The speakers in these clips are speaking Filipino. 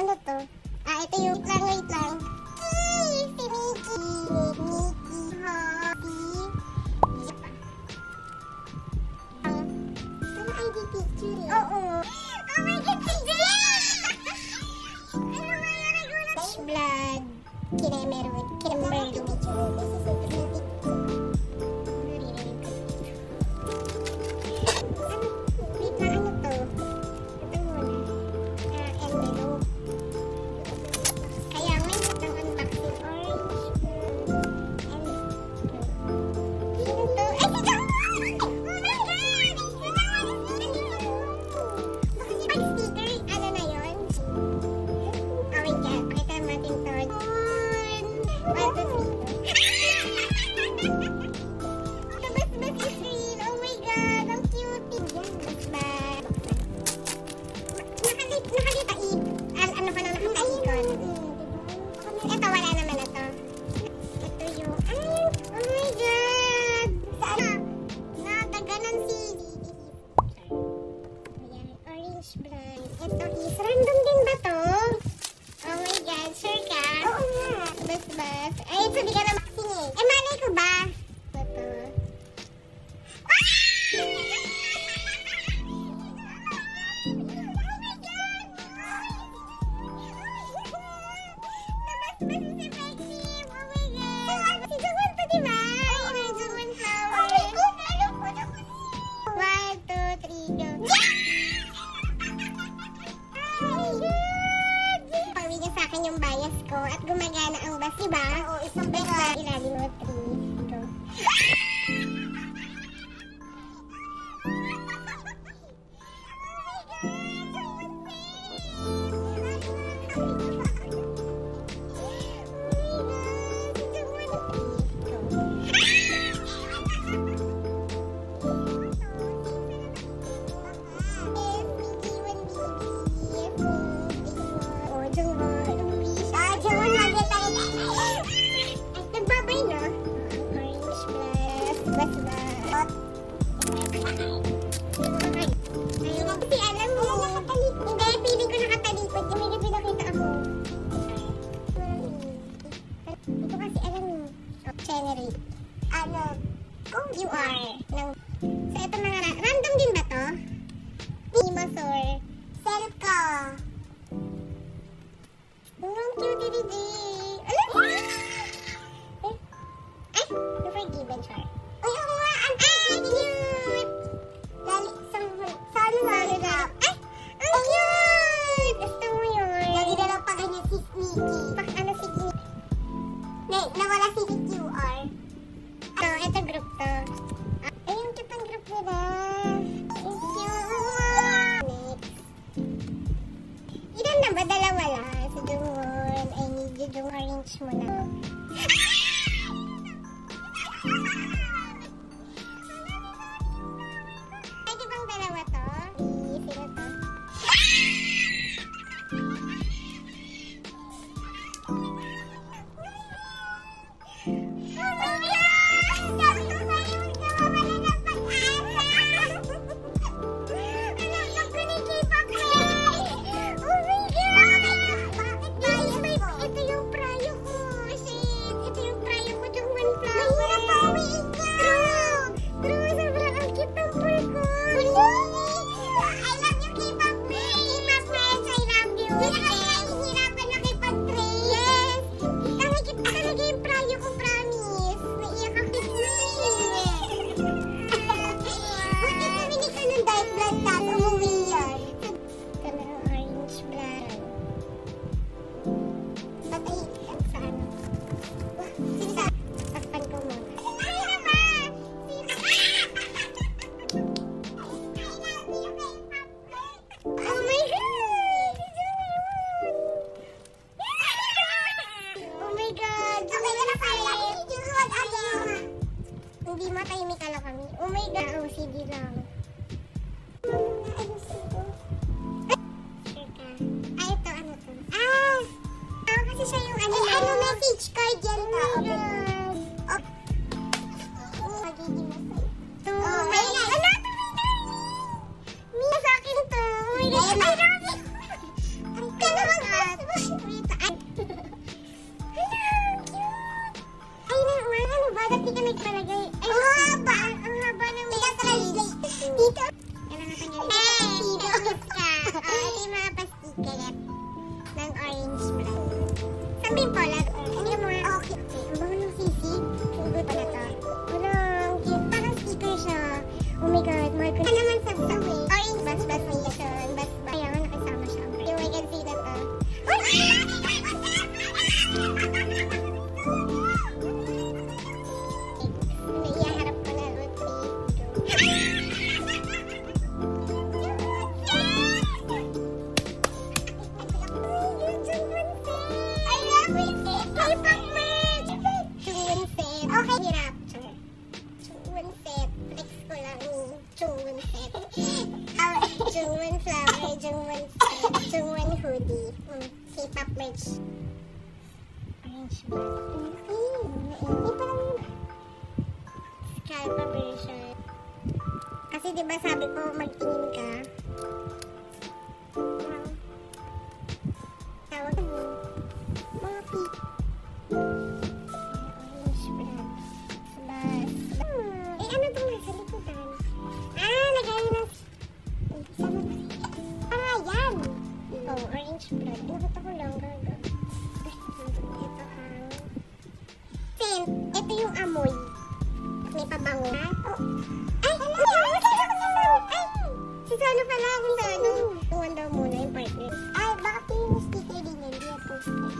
Ano to? Ito yung wait lang. Si Mickey. Happy. Ano ID picture eh? Oo. Oh my God, si Jay! Ano ba yung regular? Blood. Kinemerwit. Kinemerwit. Ito is random din ba to? Oh my God, sure ka? Oo nga. Bas. Ay, ito di ka na vaccine eh. Eh, malay ko ba? Ito. Yung bias ko at gumagana ang bus, diba? O, isang beka. Ilalim mo, 3, go. Generate. Kung you are ng... So, ito mga random din ba to? Dinosaur. Selka. Ang cute didi. Alam? Ay, you're forgiven, Char. Uy, oo nga. Ang cute. Salo na. Ay, ang cute. Gusto mo yun. Lagi na lang pa kanya si Sneaky. Ano si Sneaky? Nawala si QR. Ito group to. Ay, yung cute ang group nila. Thank you. Next. Ilan na ba? Dalawa lang. Si Jungwon. I need you to arrange mo na. Pwede bang dalawa to? Sino to? Ito yung prayo ko. Ito yung prayo ko. Jungwon flower. Peach card yan. Oh my God. Magiging masaya. Ito. Oh, may na. Ano ito, Mia, sa akin ito. Oh my God. Ay, Robby. Kaya mag-best. Wait, ay. Ano ba? Dati ka nagpalagay. Ay, ang haba. Ang haba ng translate. Dito. Kailangan ka nyo rin. Hey! Ka. Ito yung mga pa-stickeret ng orange brown. Sabihin po lang. Hindi mo nga. Okay. Ang bango ng sisi. Sugot pala to. Wala. Ang cute. Parang sticker siya. Oh my God. Mark ko. Ano naman sa way? Orange bus station. Bus. Kaya nga nakasama siya. You can see that. Jungwon flower, Jungwon set, Jungwon hoodie, K-pop merch. Orange blood. Okay. Parang scalpa version. Kasi diba sabi ko magtingin ka. Tawag mo. Mga pink. Orange blood. Bas. Eh ano itong nasa likutan? Lagay na. Yan! Oh, orange blood. Nakita ko lang, gaga. Ito ang scent. Ito yung amoy. May pabango. Ay! Ay! Si Sano pala. Si Sano. Tuwan daw muna yung partner. Ay, baka piling yung sticker din yan. Hindi yung poster.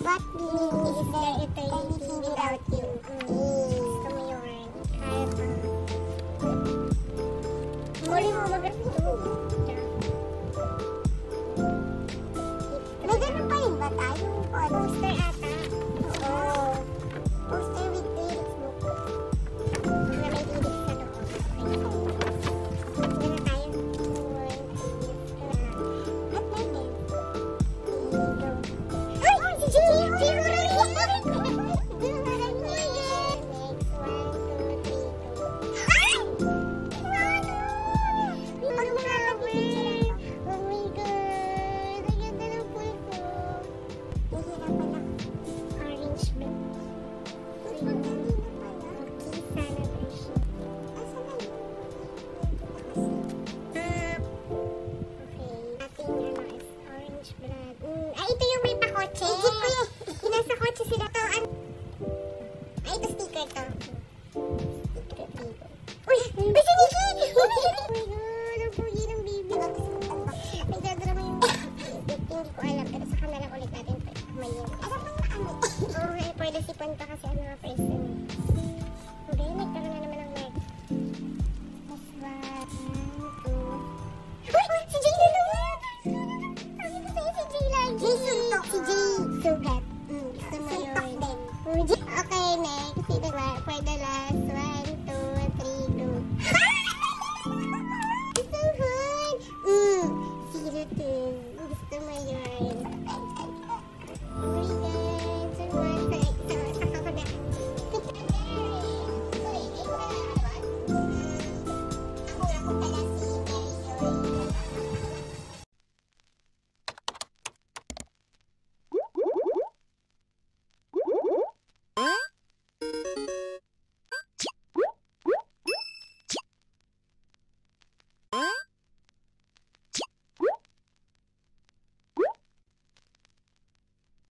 What meaning is there eternity without you? Gusto mo yun. Kaya pa. Muli mo mag-ito. May ganun pa rin ba tayo? Poster ata. Oo. Poster with lyrics book. Na may lyrics sa loob. Ganun tayo. At natin. Go. Ay! Si Jay! Jay Horari! Next 1, 2, 3, 2. Ay! Ang mga kapit! Oh my God! Ang ganda ng pool ko. Nahihirapan ako. Orange blood. Okay, sana version. Asa na yun? Okay. Ating ano is orange blood. Ay, ito yung may pakotse. Ikit ko yun. Yung nasa kotse sila to. Ay, ito sticker to. Sticker dito. Uy! Uy, si Nikki! Oh my God! Ang pugi ng baby. May dadrama yung hindi ko alam. Pero sa kanila ulit natin mayin. Alam mo na ano? Oo nga, pwede sipon pa kasi ang mga person. Okay, nagkaroon na naman ng leg. Mas ba? 1, 2. Uy! Si Jay na naman! Sabi ko sa'yo si Jay lagi. Jay suntok. Si Jay sugat.